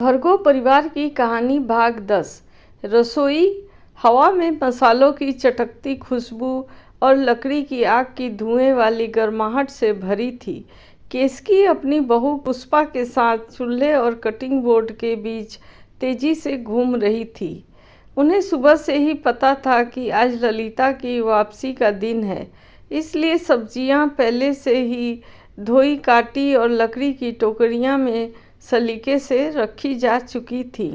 भर्गो परिवार की कहानी भाग 10। रसोई हवा में मसालों की चटकती खुशबू और लकड़ी की आग की धुएं वाली गर्माहट से भरी थी। केसकी अपनी बहू पुष्पा के साथ चूल्हे और कटिंग बोर्ड के बीच तेजी से घूम रही थी। उन्हें सुबह से ही पता था कि आज ललिता की वापसी का दिन है, इसलिए सब्जियां पहले से ही धोई काटी और लकड़ी की टोकरियां में सलीके से रखी जा चुकी थी।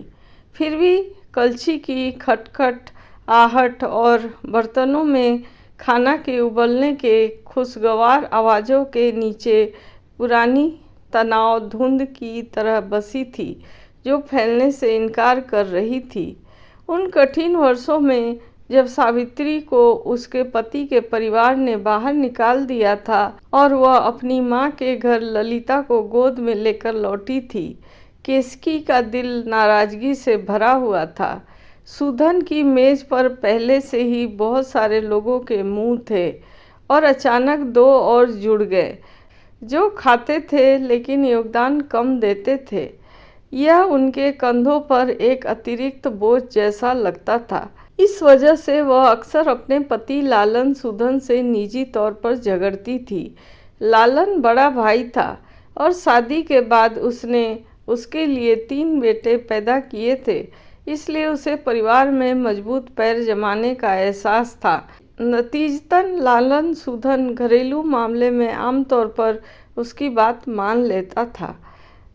फिर भी कलछी की खटखट आहट और बर्तनों में खाना के उबलने के खुशगवार आवाज़ों के नीचे पुरानी तनाव धुंध की तरह बसी थी, जो फैलने से इनकार कर रही थी। उन कठिन वर्षों में जब सावित्री को उसके पति के परिवार ने बाहर निकाल दिया था और वह अपनी माँ के घर ललिता को गोद में लेकर लौटी थी, केसकी का दिल नाराजगी से भरा हुआ था। सुधन की मेज पर पहले से ही बहुत सारे लोगों के मुंह थे और अचानक दो और जुड़ गए, जो खाते थे लेकिन योगदान कम देते थे। यह उनके कंधों पर एक अतिरिक्त बोझ जैसा लगता था। इस वजह से वह अक्सर अपने पति लालन सुधन से निजी तौर पर झगड़ती थी। लालन बड़ा भाई था और शादी के बाद उसने उसके लिए 3 बेटे पैदा किए थे, इसलिए उसे परिवार में मजबूत पैर जमाने का एहसास था। नतीजतन लालन सुधन घरेलू मामले में आमतौर पर उसकी बात मान लेता था।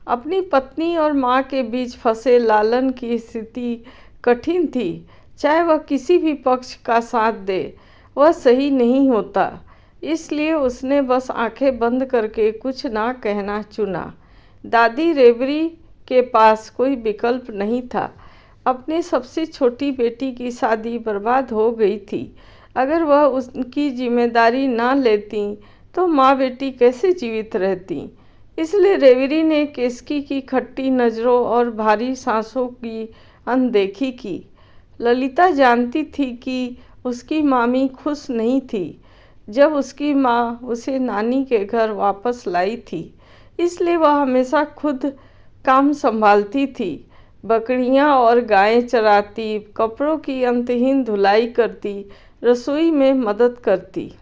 अपनी पत्नी और माँ के बीच फंसे लालन की स्थिति कठिन थी। चाहे वह किसी भी पक्ष का साथ दे, वह सही नहीं होता। इसलिए उसने बस आंखें बंद करके कुछ ना कहना चुना। दादी रेवरी के पास कोई विकल्प नहीं था। अपनी सबसे छोटी बेटी की शादी बर्बाद हो गई थी। अगर वह उसकी जिम्मेदारी ना लेती तो माँ बेटी कैसे जीवित रहती। इसलिए रेवरी ने केसकी की खट्टी नज़रों और भारी सांसों की अनदेखी की। ललिता जानती थी कि उसकी मामी खुश नहीं थी जब उसकी माँ उसे नानी के घर वापस लाई थी, इसलिए वह हमेशा खुद काम संभालती थी। बकरियां और गायें चराती, कपड़ों की अंतहीन धुलाई करती, रसोई में मदद करती।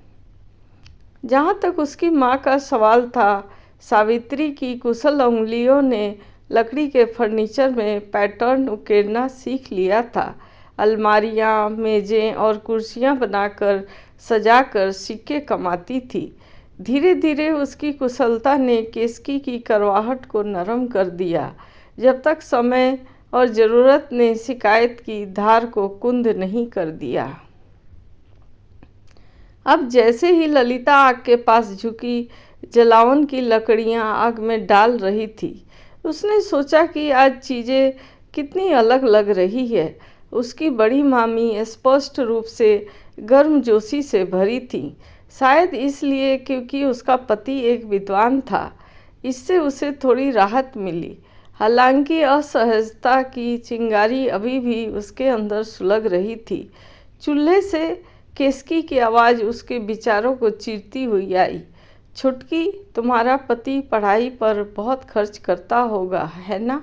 जहाँ तक उसकी माँ का सवाल था, सावित्री की कुशल उंगलियों ने लकड़ी के फर्नीचर में पैटर्न उकेरना सीख लिया था। अलमारियाँ, मेज़ें और कुर्सियाँ बनाकर सजाकर सिक्के कमाती थी। धीरे धीरे उसकी कुशलता ने केसकी की करवाहट को नरम कर दिया, जब तक समय और ज़रूरत ने शिकायत की धार को कुंद नहीं कर दिया। अब जैसे ही ललिता आग के पास झुकी जलावन की लकड़ियाँ आग में डाल रही थी, उसने सोचा कि आज चीज़ें कितनी अलग लग रही है। उसकी बड़ी मामी स्पष्ट रूप से गर्मजोशी से भरी थी, शायद इसलिए क्योंकि उसका पति एक विद्वान था। इससे उसे थोड़ी राहत मिली। हालांकि असहजता की चिंगारी अभी भी उसके अंदर सुलग रही थी। चूल्हे से केसकी की आवाज़ उसके विचारों को चीरती हुई आई। छुटकी, तुम्हारा पति पढ़ाई पर बहुत खर्च करता होगा, है ना?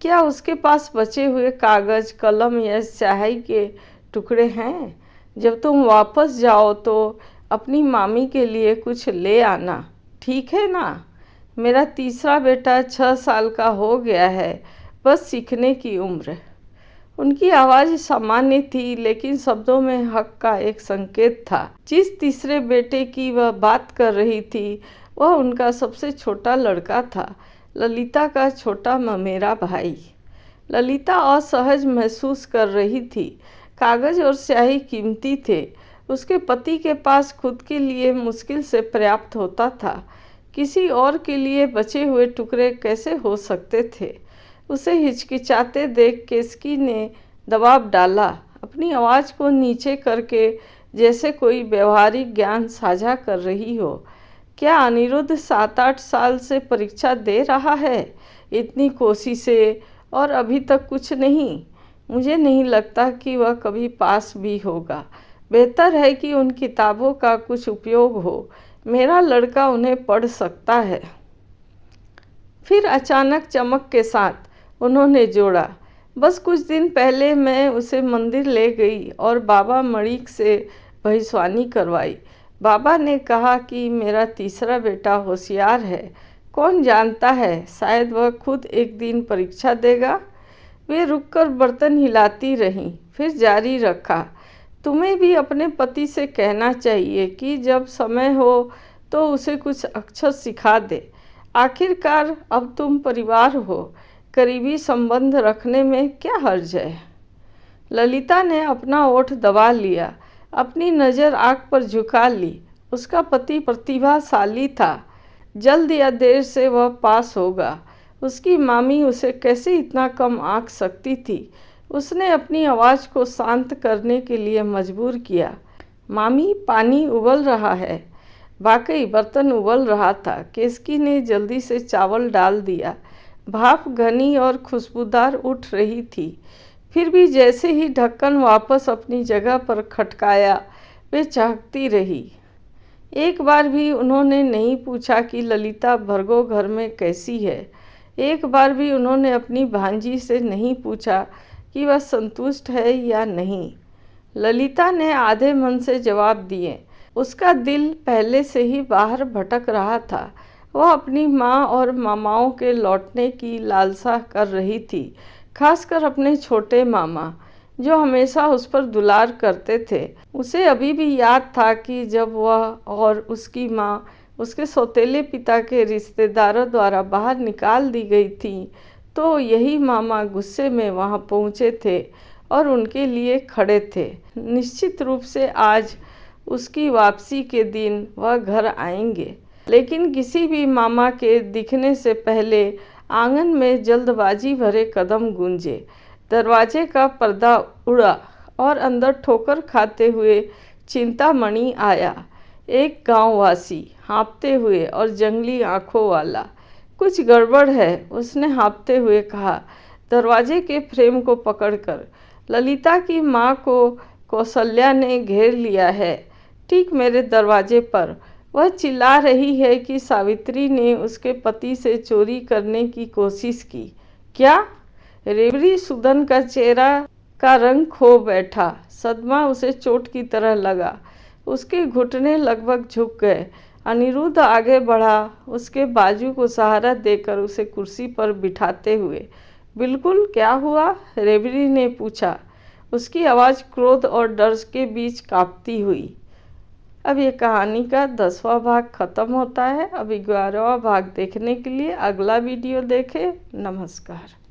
क्या उसके पास बचे हुए कागज़, कलम या स्याही के टुकड़े हैं? जब तुम वापस जाओ तो अपनी मामी के लिए कुछ ले आना, ठीक है ना? मेरा तीसरा बेटा 6 साल का हो गया है, बस सीखने की उम्र। उनकी आवाज़ सामान्य थी, लेकिन शब्दों में हक का एक संकेत था। जिस तीसरे बेटे की वह बात कर रही थी, वह उनका सबसे छोटा लड़का था, ललिता का छोटा ममेरा भाई। ललिता असहज महसूस कर रही थी। कागज़ और स्याही कीमती थे। उसके पति के पास खुद के लिए मुश्किल से पर्याप्त होता था, किसी और के लिए बचे हुए टुकड़े कैसे हो सकते थे? उसे हिचकिचाते देख केसकी ने दबाव डाला, अपनी आवाज़ को नीचे करके, जैसे कोई व्यवहारिक ज्ञान साझा कर रही हो। क्या अनिरुद्ध 7-8 साल से परीक्षा दे रहा है? इतनी कोशिशें और अभी तक कुछ नहीं। मुझे नहीं लगता कि वह कभी पास भी होगा। बेहतर है कि उन किताबों का कुछ उपयोग हो। मेरा लड़का उन्हें पढ़ सकता है। फिर अचानक चमक के साथ उन्होंने जोड़ा। बस कुछ दिन पहले मैं उसे मंदिर ले गई और बाबा मणिक से भविष्यवाणी करवाई। बाबा ने कहा कि मेरा तीसरा बेटा होशियार है, कौन जानता है शायद वह खुद एक दिन परीक्षा देगा। वे रुककर बर्तन हिलाती रहीं, फिर जारी रखा, तुम्हें भी अपने पति से कहना चाहिए कि जब समय हो तो उसे कुछ अक्षर सिखा दे। आखिरकार अब तुम परिवार हो, करीबी संबंध रखने में क्या हर्ज है। ललिता ने अपना ओठ दबा लिया, अपनी नज़र आँख पर झुका ली। उसका पति प्रतिभाशाली था, जल्द या देर से वह पास होगा। उसकी मामी उसे कैसे इतना कम आंक सकती थी। उसने अपनी आवाज़ को शांत करने के लिए मजबूर किया, मामी पानी उबल रहा है। वाकई बर्तन उबल रहा था। केसकी ने जल्दी से चावल डाल दिया। भाप घनी और खुशबूदार उठ रही थी। फिर भी जैसे ही ढक्कन वापस अपनी जगह पर खटकाया, वे चाहती रही। एक बार भी उन्होंने नहीं पूछा कि ललिता भरगो घर में कैसी है। एक बार भी उन्होंने अपनी भांजी से नहीं पूछा कि वह संतुष्ट है या नहीं। ललिता ने आधे मन से जवाब दिए। उसका दिल पहले से ही बाहर भटक रहा था। वह अपनी माँ और मामाओं के लौटने की लालसा कर रही थी, खासकर अपने छोटे मामा, जो हमेशा उस पर दुलार करते थे। उसे अभी भी याद था कि जब वह और उसकी माँ उसके सौतेले पिता के रिश्तेदारों द्वारा बाहर निकाल दी गई थी, तो यही मामा गुस्से में वहाँ पहुँचे थे और उनके लिए खड़े थे। निश्चित रूप से आज उसकी वापसी के दिन वह घर आएंगे, लेकिन किसी भी मामा के दिखने से पहले आंगन में जल्दबाजी भरे कदम गूंजे। दरवाजे का पर्दा उड़ा और अंदर ठोकर खाते हुए चिंतामणि आया। एक गांववासी, हाँफते हुए और जंगली आंखों वाला। कुछ गड़बड़ है, उसने हाँफते हुए कहा, दरवाजे के फ्रेम को पकड़कर। ललिता की माँ को कौशल्या ने घेर लिया है, ठीक मेरे दरवाजे पर। वह चिल्ला रही है कि सावित्री ने उसके पति से चोरी करने की कोशिश की। क्या? रेवड़ी सुदन का चेहरा का रंग खो बैठा। सदमा उसे चोट की तरह लगा। उसके घुटने लगभग झुक गए। अनिरुद्ध आगे बढ़ा, उसके बाजू को सहारा देकर उसे कुर्सी पर बिठाते हुए। बिल्कुल, क्या हुआ? रेवड़ी ने पूछा, उसकी आवाज़ क्रोध और डर के बीच कांपती हुई। अब ये कहानी का 10वां भाग ख़त्म होता है। अब 11वां भाग देखने के लिए अगला वीडियो देखें। नमस्कार।